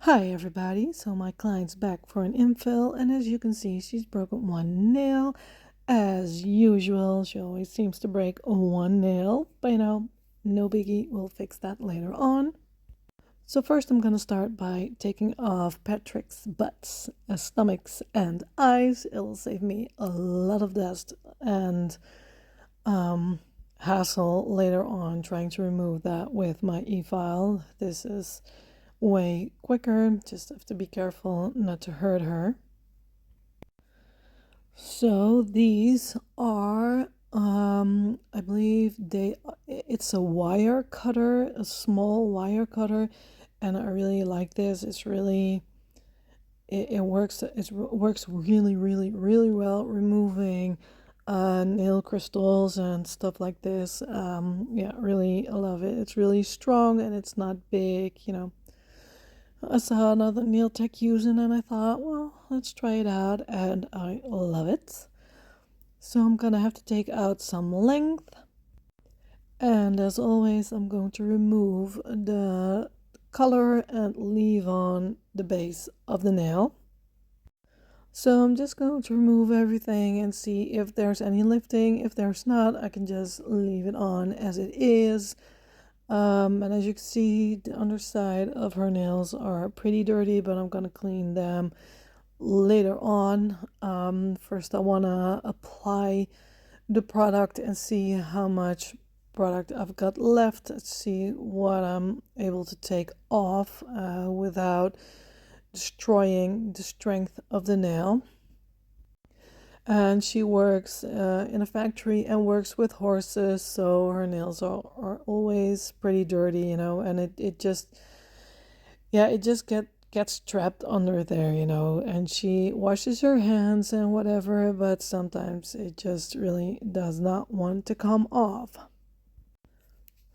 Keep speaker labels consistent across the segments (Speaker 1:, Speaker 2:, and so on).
Speaker 1: Hi everybody, so my client's back for an infill, and as you can see she's broken one nail. As usual, she always seems to break one nail, but no biggie, we'll fix that later on. So first I'm going to start by taking off Patrick's butts, stomachs and eyes. It'll save me a lot of dust and hassle later on trying to remove that with my e-file. This is way quicker, just have to be careful not to hurt her. So these are I believe it's a wire cutter, a small wire cutter, and I really like this. It's really it works really well removing nail crystals and stuff like this. Yeah, really I love it. It's really strong and it's not big. I saw another nail tech using and I thought, well, let's try it out, and I love it. So I'm gonna have to take out some length, and as always I'm going to remove the color and leave on the base of the nail. So I'm just going to remove everything and see if there's any lifting. If there's not, I can just leave it on as it is. And as you can see, the underside of her nails are pretty dirty, but I'm gonna clean them later on. First I wanna apply the product and see how much product I've got left. Let's see what I'm able to take off without destroying the strength of the nail. And she works in a factory and works with horses, so her nails are always pretty dirty, and it just, yeah, it just gets trapped under there, and she washes her hands and whatever, but sometimes it just really does not want to come off.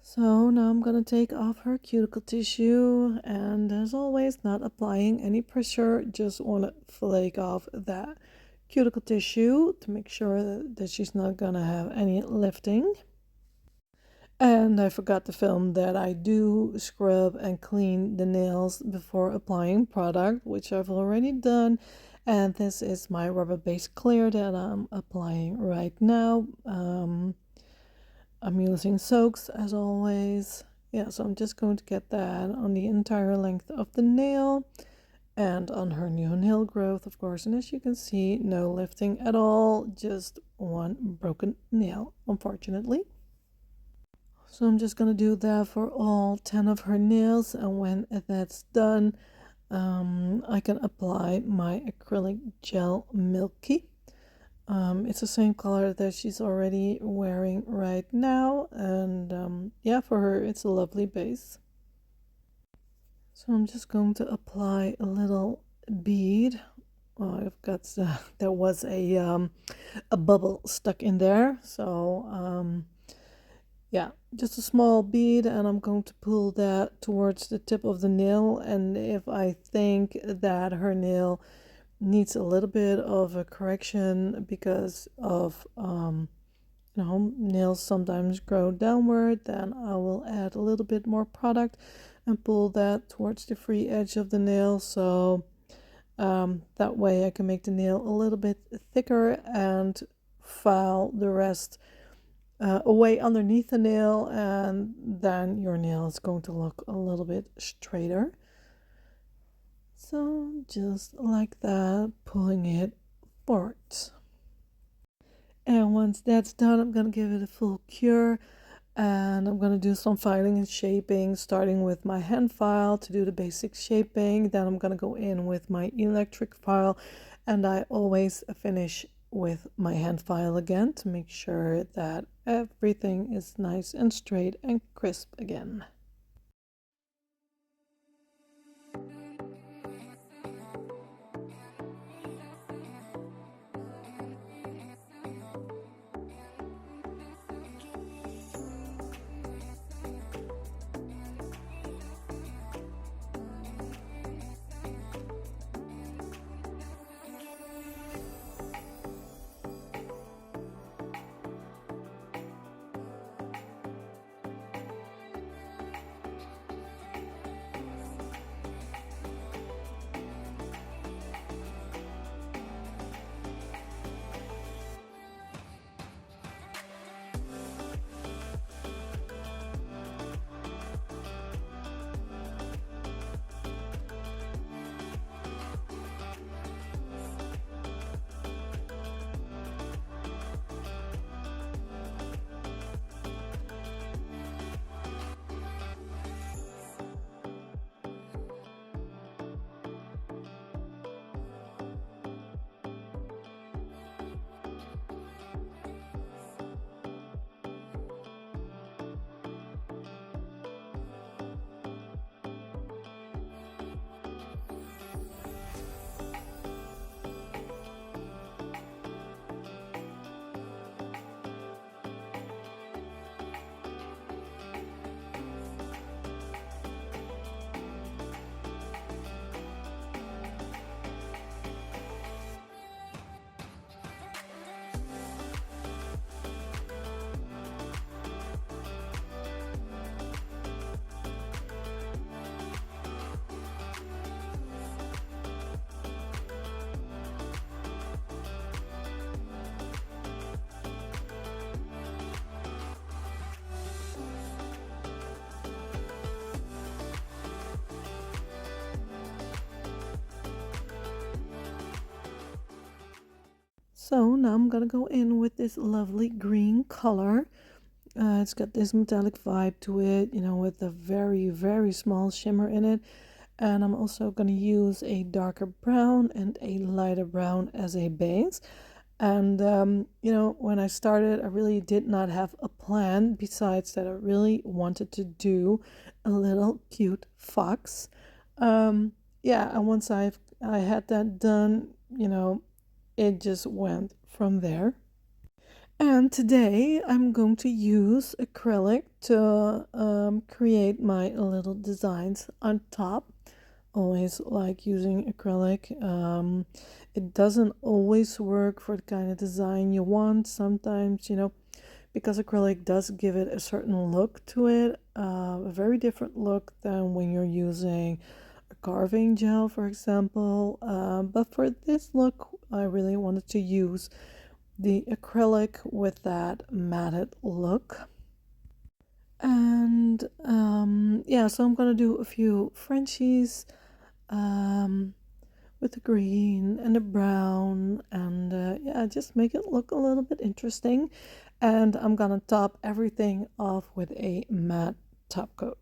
Speaker 1: So now I'm gonna take off her cuticle tissue, and as always, not applying any pressure, just want to flake off that cuticle tissue to make sure that she's not gonna have any lifting. And I forgot to film that I do scrub and clean the nails before applying product, which I've already done. And this is my rubber-based clear that I'm applying right now. I'm using soaks as always. Yeah, so I'm just going to get that on the entire length of the nail and on her new nail growth, of course. And as you can see, no lifting at all, just one broken nail, unfortunately. So I'm just going to do that for all 10 of her nails, and when that's done, I can apply my acrylic gel Milky. It's the same color that she's already wearing right now, and yeah, for her it's a lovely base. So I'm just going to apply a little bead. Oh, I've got there was a bubble stuck in there, so yeah, just a small bead, and I'm going to pull that towards the tip of the nail. And if I think that her nail needs a little bit of a correction because of nails sometimes grow downward, then I will add a little bit more product and pull that towards the free edge of the nail, so that way I can make the nail a little bit thicker and file the rest away underneath the nail, and then your nail is going to look a little bit straighter. So just like that, pulling it forward. And once that's done, I'm going to give it a full cure, and I'm going to do some filing and shaping, starting with my hand file to do the basic shaping. Then I'm going to go in with my electric file, and I always finish with my hand file again to make sure that everything is nice and straight and crisp again. So now I'm gonna go in with this lovely green color. It's got this metallic vibe to it, you know, with a very, very small shimmer in it. And I'm also going to use a darker brown and a lighter brown as a base. And, you know, when I started, I really did not have a plan besides that I really wanted to do a little cute fox. Um, yeah, and once I had that done, you know, it just went from there. And today I'm going to use acrylic to create my little designs on top. Always like using acrylic. It doesn't always work for the kind of design you want. Sometimes, you know, because acrylic does give it a certain look to it, a very different look than when you're using a carving gel, for example. But for this look, I really wanted to use the acrylic with that matted look. And yeah, so I'm gonna do a few Frenchies um, with the green and the brown, and yeah, just make it look a little bit interesting. And I'm gonna top everything off with a matte top coat.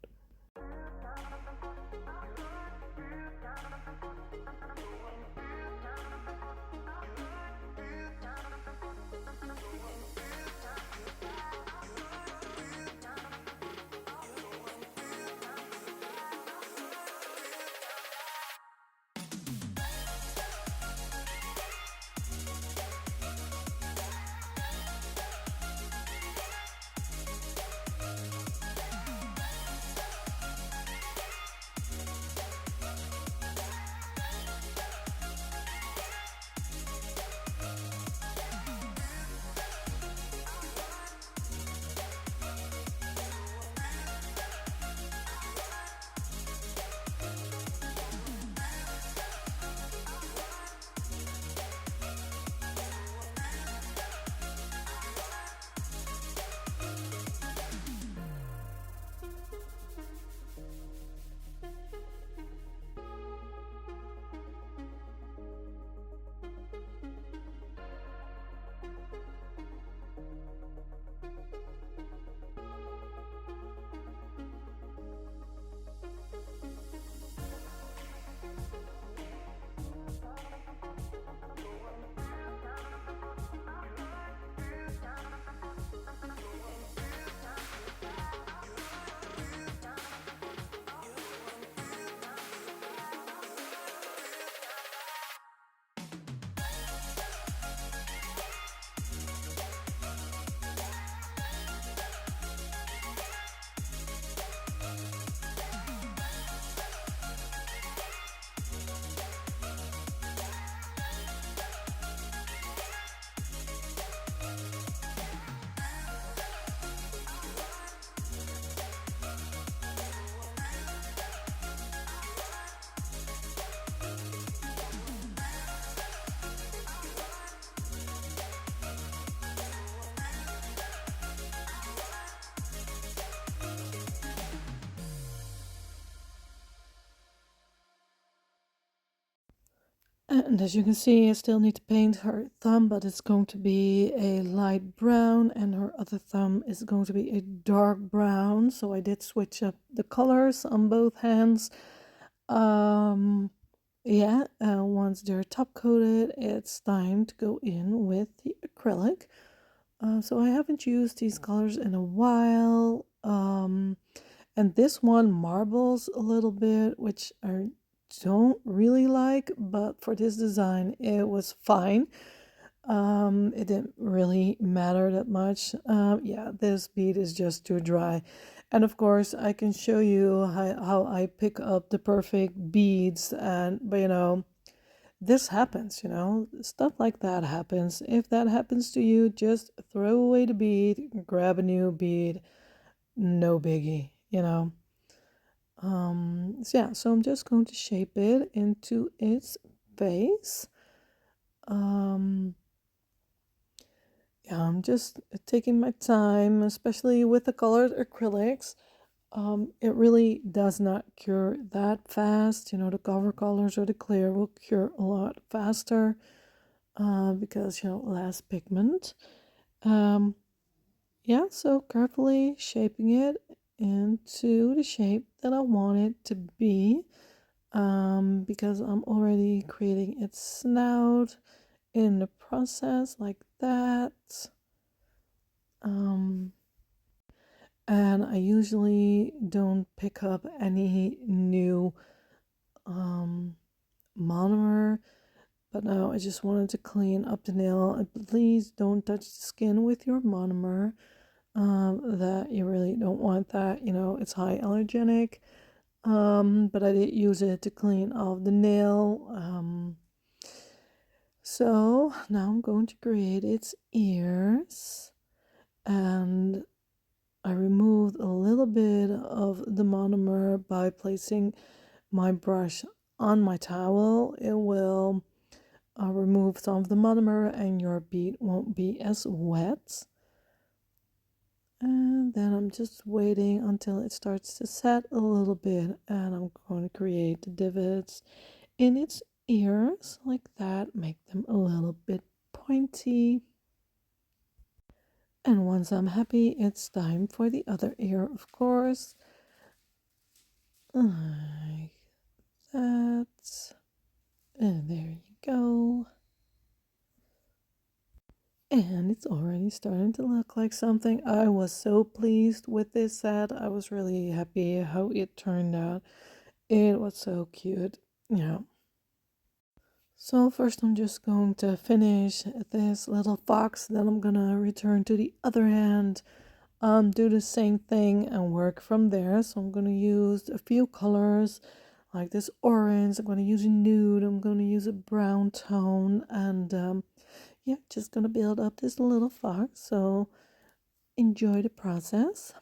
Speaker 1: And as you can see, I still need to paint her thumb, but it's going to be a light brown, and her other thumb is going to be a dark brown. So I did switch up the colors on both hands. Um, yeah, once they're top coated, it's time to go in with the acrylic. So I haven't used these colors in a while. And this one marbles a little bit, which I don't really like, but for this design, it was fine. It didn't really matter that much. Yeah, this bead is just too dry. And of course, I can show you how I pick up the perfect beads, but you know, this happens, you know, stuff like that happens. If that happens to you, just throw away the bead, grab a new bead, no biggie, you know. So yeah, so I'm just going to shape it into its base. Um, yeah, I'm just taking my time, especially with the colored acrylics. It really does not cure that fast. You know, the cover colors or the clear will cure a lot faster. because less pigment. Um, yeah, so carefully shaping it into the shape that I want it to be, because I'm already creating its snout in the process like that. Um, and I usually don't pick up any new monomer, but now I just wanted to clean up the nail. And please don't touch the skin with your monomer. That you really don't want that. It's high allergenic. But I did use it to clean off the nail. So now I'm going to create its ears, and I removed a little bit of the monomer by placing my brush on my towel. It will remove some of the monomer and your bead won't be as wet. And then I'm just waiting until it starts to set a little bit, and I'm going to create the divots in its ears like that, make them a little bit pointy. And once I'm happy, it's time for the other ear, of course. Like that. And there you go. And it's already starting to look like something. I was so pleased with this set. I was really happy how it turned out. It was so cute. Yeah. So first I'm just going to finish this little fox, then I'm gonna return to the other hand, do the same thing and work from there. So I'm gonna use a few colors like this orange, I'm gonna use a nude, I'm gonna use a brown tone, and yeah, just gonna build up this little fox. So enjoy the process.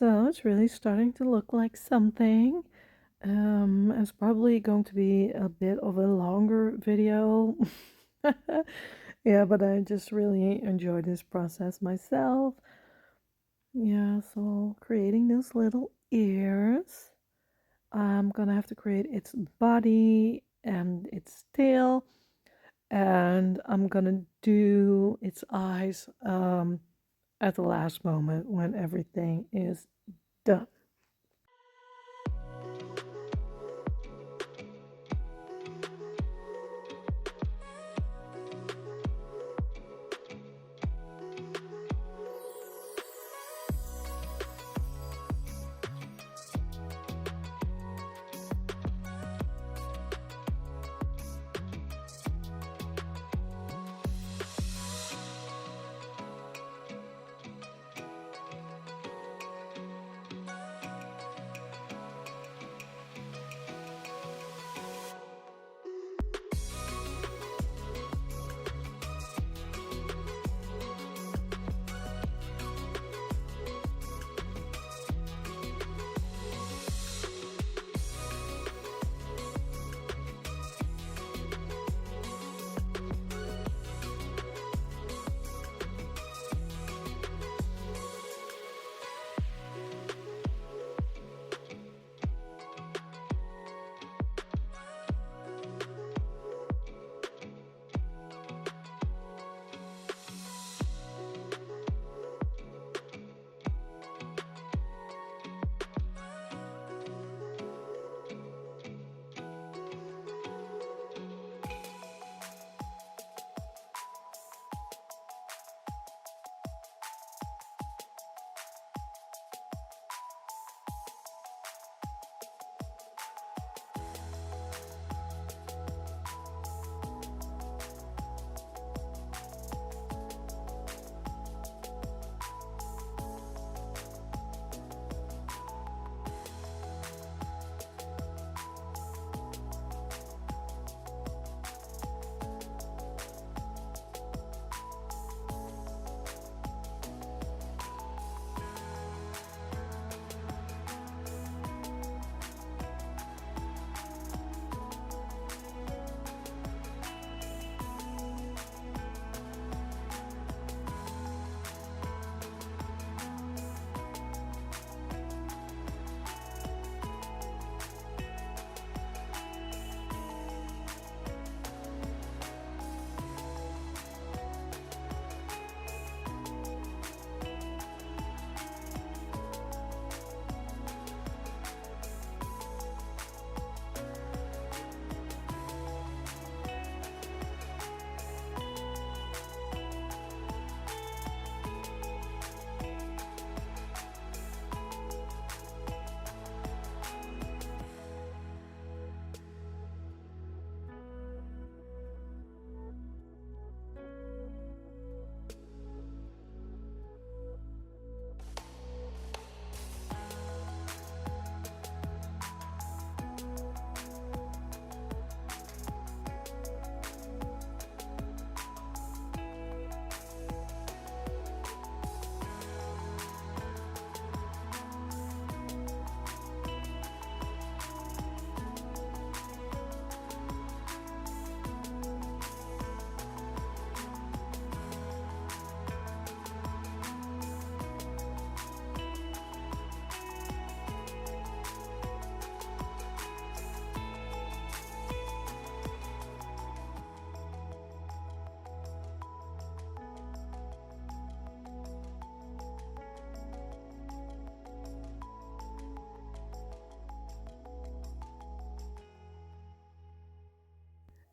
Speaker 1: So it's really starting to look like something. It's probably going to be a bit of a longer video. Yeah, but I just really enjoy this process myself. Yeah, so creating those little ears. I'm gonna have to create its body and its tail, and I'm gonna do its eyes at the last moment when everything is done.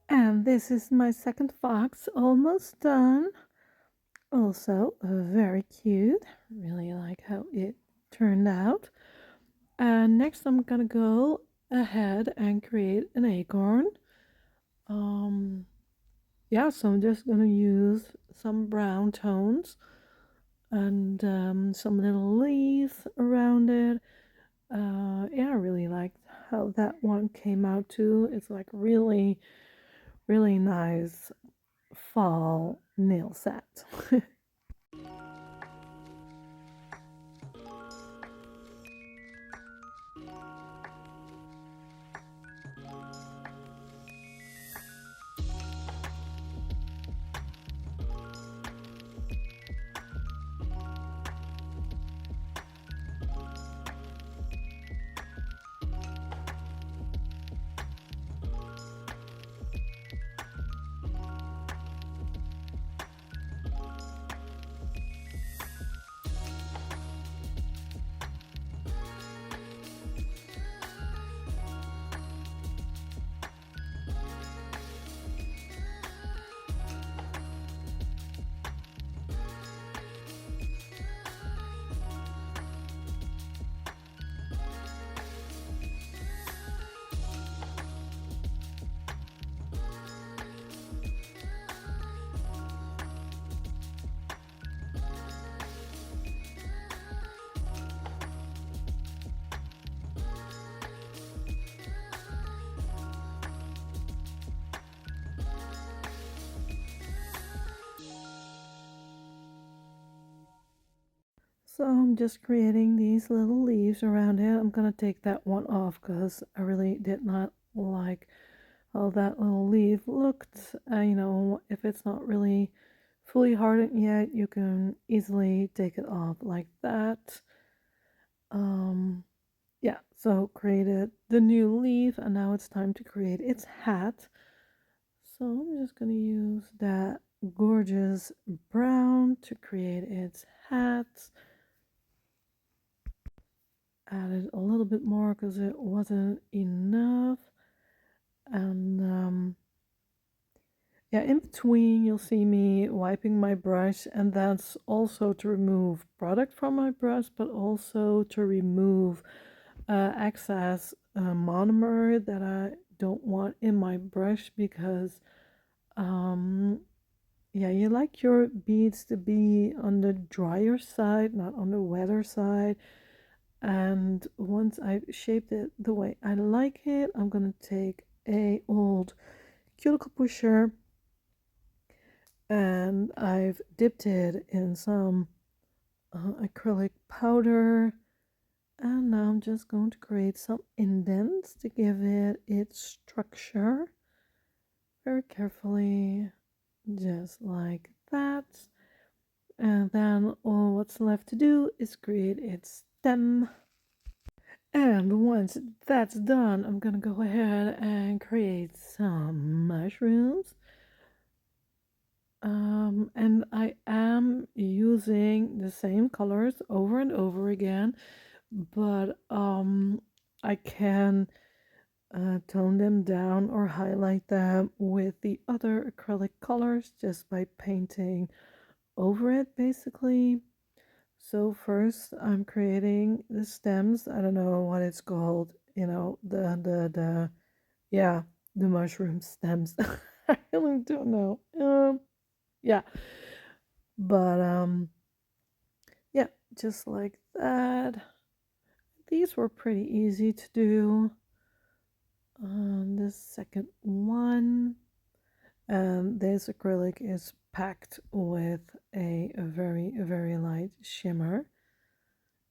Speaker 1: And this is my second fox, almost done. Also, very cute. Really like how it turned out. And next, I'm gonna go ahead and create an acorn. Um, yeah, so I'm just gonna use some brown tones and some little leaves around it. Yeah, I really liked how that one came out too. It's like really, really nice fall nail set. So I'm just creating these little leaves around it. I'm gonna take that one off because I really did not like how that little leaf looked. You know, if it's not really fully hardened yet, you can easily take it off like that. Um, yeah, so created the new leaf, and now it's time to create its hat. So I'm just gonna use that gorgeous brown to create its hat. Added a little bit more because it wasn't enough. And yeah, in between you'll see me wiping my brush, and that's also to remove product from my brush, but also to remove excess monomer that I don't want in my brush, because um, yeah, you like your beads to be on the drier side, not on the wetter side. And once I've shaped it the way I like it, I'm gonna take a old cuticle pusher, and I've dipped it in some acrylic powder, and now I'm just going to create some indents to give it its structure very carefully, just like that. And then all what's left to do is create its stem. And once that's done, I'm gonna go ahead and create some mushrooms. And I am using the same colors over and over again, but I can tone them down or highlight them with the other acrylic colors just by painting over it, basically. So first I'm creating the stems. I don't know what it's called, you know, the yeah, the mushroom stems. I really don't know. Yeah. But yeah, just like that. These were pretty easy to do. This second one, and this acrylic is packed with a very light shimmer.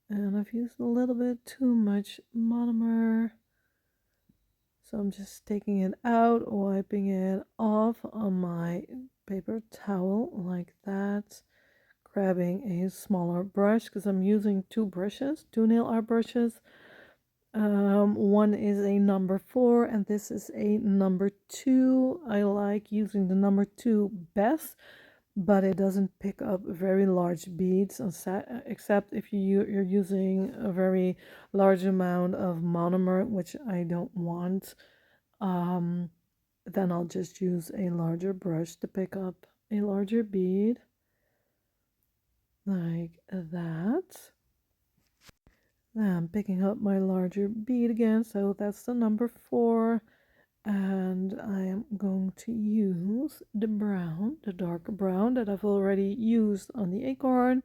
Speaker 1: And I've used a little bit too much monomer, so I'm just taking it out, wiping it off on my paper towel like that, grabbing a smaller brush because I'm using two nail art brushes. One is a number 4 and this is a number 2. I like using the number 2 best, but it doesn't pick up very large beads except if you're using a very large amount of monomer, which I don't want. Um, then I'll just use a larger brush to pick up a larger bead like that. Then I'm picking up my larger bead again, so that's the number 4. And I am going to use the brown, the dark brown that I've already used on the acorn.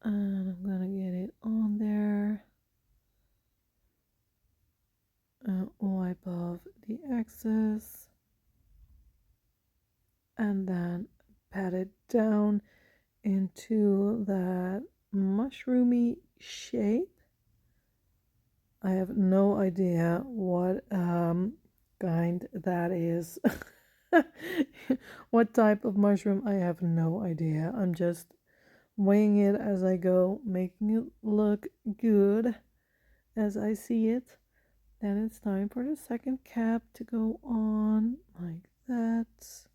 Speaker 1: And I'm gonna get it on there. Wipe off the excess. And then pat it down into that mushroomy shape. I have no idea what kind that is. What type of mushroom, I have no idea. I'm just weighing it as I go, making it look good as I see it. Then it's time for the second cap to go on like that.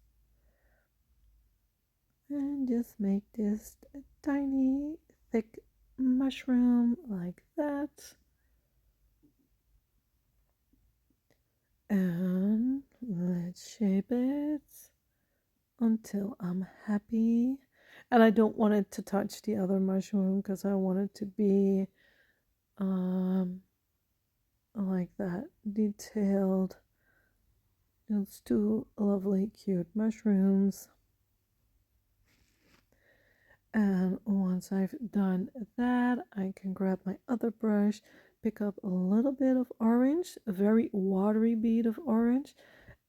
Speaker 1: And just make this a tiny, thick mushroom like that. And let's shape it until I'm happy. And I don't want it to touch the other mushroom because I want it to be like that, detailed. It's two lovely cute mushrooms. And once I've done that, I can grab my other brush, pick up a little bit of orange, a very watery bead of orange,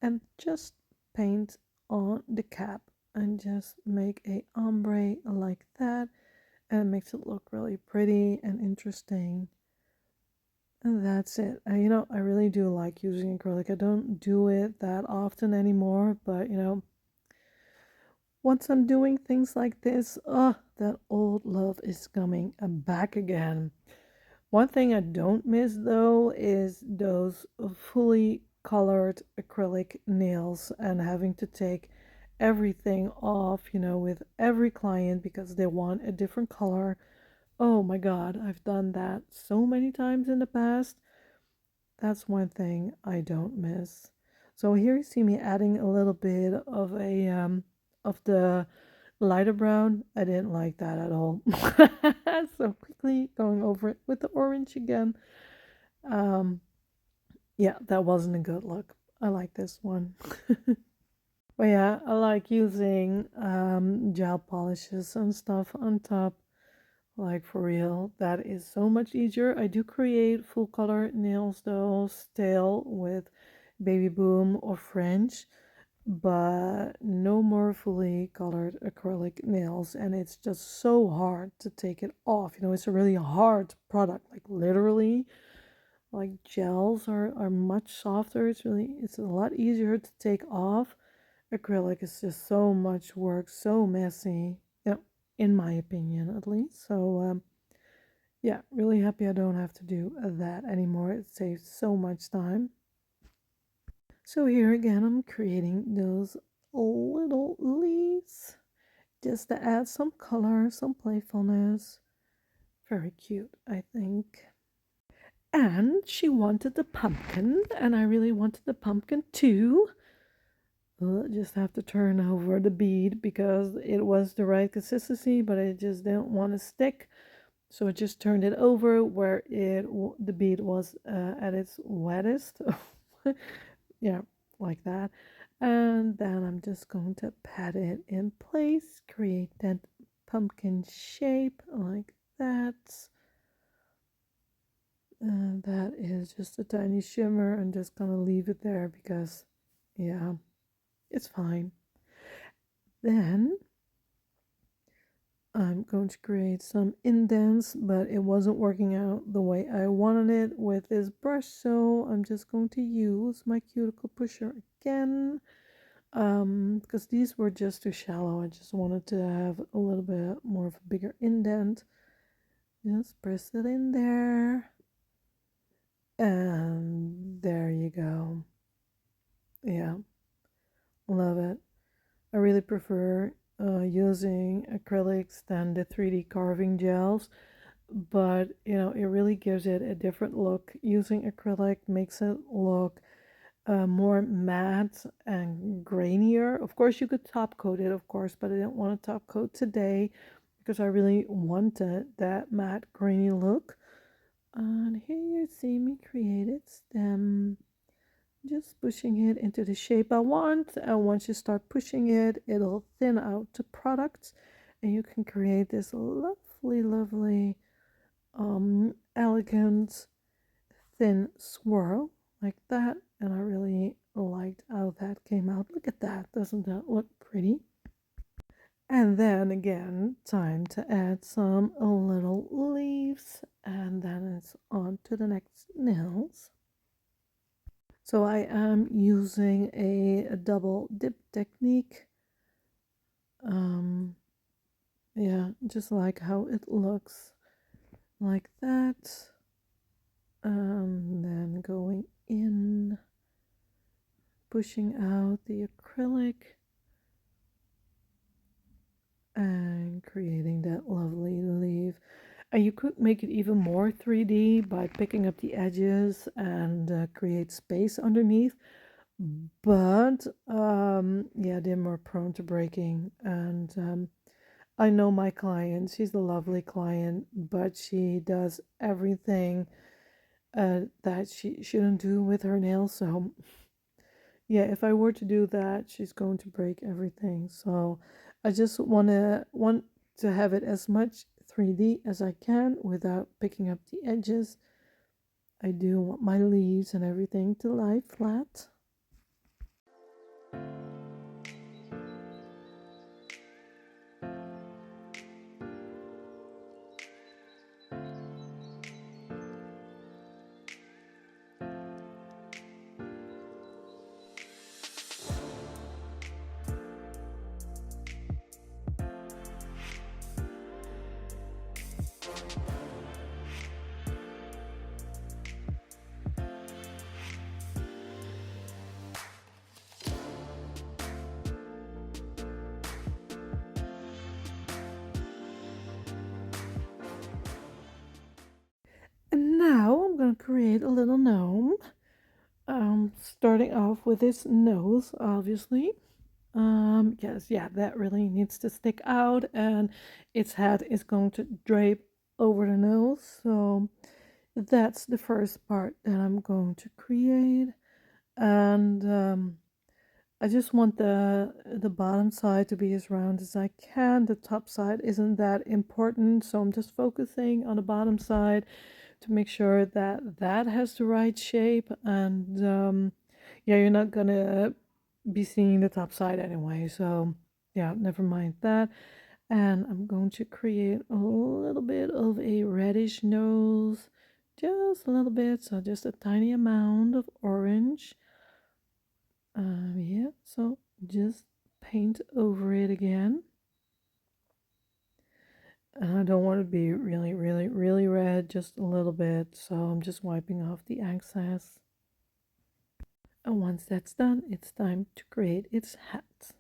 Speaker 1: and just paint on the cap and just make a ombre like that. and it makes it look really pretty and interesting. And that's it. I really do like using acrylic. I don't do it that often anymore, but once I'm doing things like this, that old love is coming back again. One thing I don't miss though is those fully colored acrylic nails and having to take everything off, with every client because they want a different color. Oh my God, I've done that so many times in the past. That's one thing I don't miss. So here you see me adding a little bit of of the lighter brown. I didn't like that at all. So quickly going over it with the orange again. Um, yeah, that wasn't a good look. I like this one. But yeah, I like using gel polishes and stuff on top. Like for real, that is so much easier. I do create full color nails though, still with Baby Boom or French, but no more fully colored acrylic nails. And it's just so hard to take it off. It's a really hard product, like literally. Like gels are much softer. It's a lot easier to take off. Acrylic is just so much work, so messy. Yeah, in my opinion at least. So yeah, really happy I don't have to do that anymore. It saves so much time. So here again, I'm creating those little leaves just to add some color, some playfulness. Very cute, I think. And she wanted the pumpkin, and I really wanted the pumpkin too. Just have to turn over the bead because it was the right consistency, but I just didn't want to stick. So I just turned it over where the bead was at its wettest. Yeah, like that. And then I'm just going to pat it in place, create that pumpkin shape like that. And that is just a tiny shimmer. I'm just gonna leave it there because, yeah, it's fine. Then I'm going to create some indents, but it wasn't working out the way I wanted it with this brush, so I'm just going to use my cuticle pusher again, because these were just too shallow. I just wanted to have a little bit more of a bigger indent. Just press it in there, and there you go. Yeah, love it. I really prefer using acrylics than the 3D carving gels, but it really gives it a different look. Using acrylic makes it look more matte and grainier. Of course, you could top coat it, of course, but I didn't want to top coat today because I really wanted that matte grainy look. And here you see me created stem, just pushing it into the shape I want. And once you start pushing it, it'll thin out to products, and you can create this lovely, lovely, elegant, thin swirl like that. And I really liked how that came out. Look at that. Doesn't that look pretty? And then again, time to add some little leaves, and then it's on to the next nails. So I am using a double dip technique. Um, yeah, just like how it looks like that. Then going in, pushing out the acrylic and creating that lovely leaf. And you could make it even more 3D by picking up the edges and create space underneath. But yeah, they're more prone to breaking. And I know my client, she's a lovely client, but she does everything that she shouldn't do with her nails. So yeah, if I were to do that, she's going to break everything. So I just want to have it as much 3D as I can without picking up the edges. I do want my leaves and everything to lie flat. create a little gnome. Starting off with his nose, obviously. Yes, yeah, that really needs to stick out, and its head is going to drape over the nose. So that's the first part that I'm going to create. And I just want the bottom side to be as round as I can. The top side isn't that important, so I'm just focusing on the bottom side to make sure that that has the right shape. And yeah, you're not gonna be seeing the top side anyway, so yeah, never mind that. And I'm going to create a little bit of a reddish nose, just a little bit, so just a tiny amount of orange. Yeah, so just paint over it again. And I don't want to be really, really, really red, just a little bit, so I'm just wiping off the excess. And once that's done, it's time to create its hat.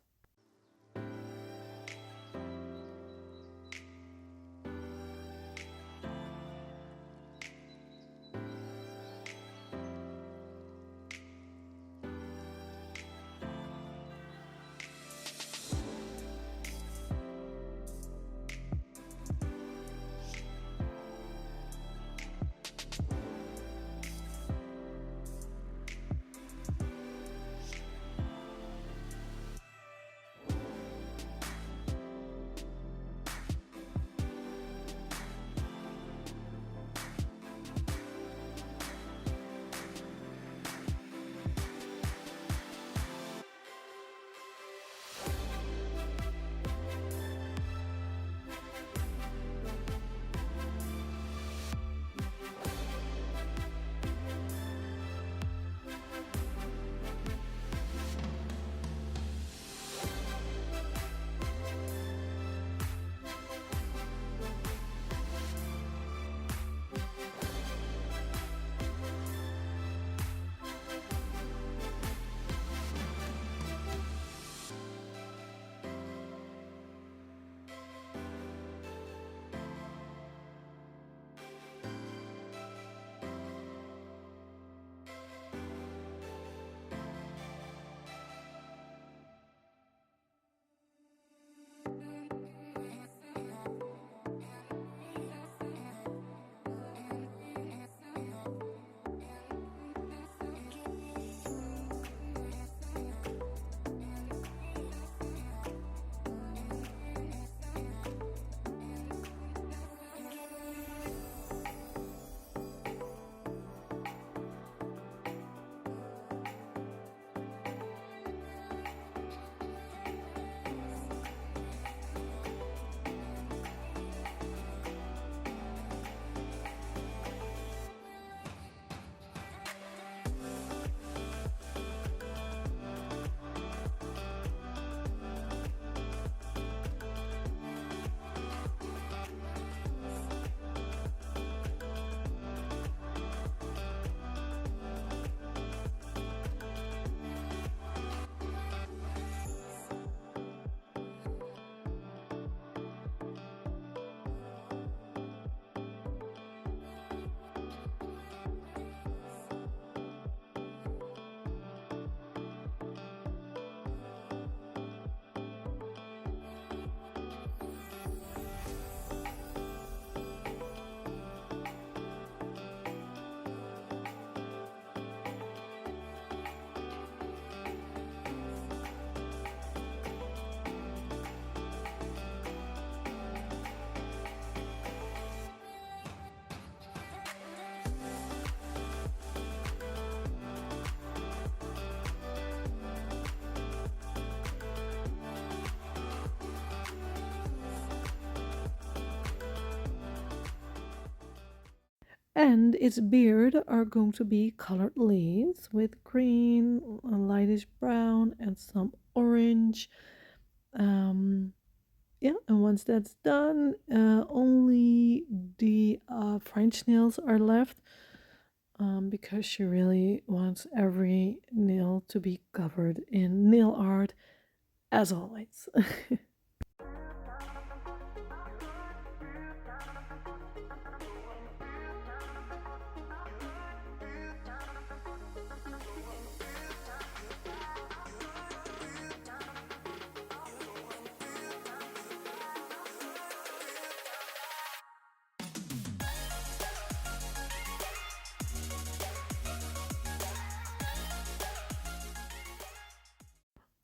Speaker 1: And its beard are going to be colored leaves with green, a lightish brown, and some orange. Um, yeah, and once that's done, only the French nails are left, because she really wants every nail to be covered in nail art, as always.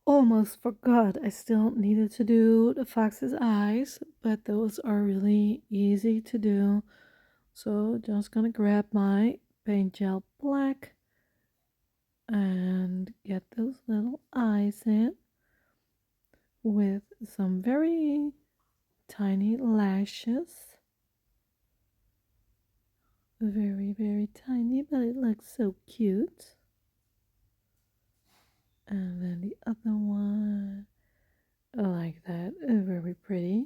Speaker 1: almost forgot I still needed to do the fox's eyes, but those are really easy to do. So just gonna grab my paint gel black and get those little eyes in with some very tiny lashes. Very, very tiny, but it looks so cute. And then the other one, like that, very pretty.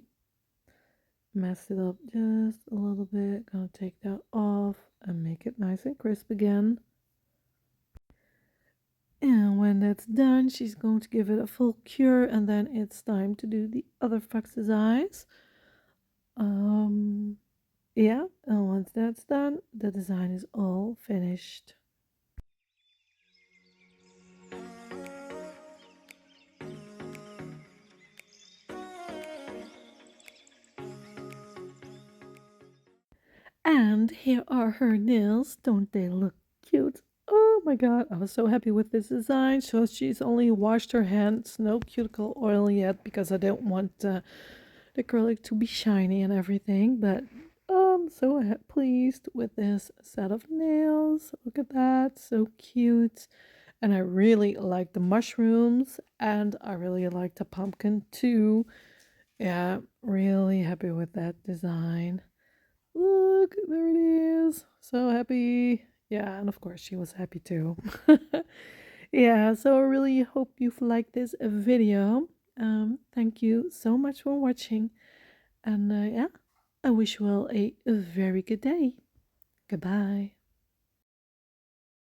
Speaker 1: Mess it up just a little bit. Gonna take that off and make it nice and crisp again. And when that's done, she's going to give it a full cure, and then it's time to do the other fox's eyes. Yeah, and once that's done, the design is all finished. And here are her nails. Don't they look cute? Oh my god, I was so happy with this design. So she's only washed her hands, no cuticle oil yet because I don't want the acrylic to be shiny and everything. But I'm so pleased with this set of nails. Look at that, so cute. And I really like the mushrooms and I really like the pumpkin too. Yeah, really happy with that design. Look, there it is. So happy. Yeah, and of course she was happy too. Yeah, so I really hope you've liked this video. Thank you so much for watching. And yeah, I wish you all a very good day. Goodbye.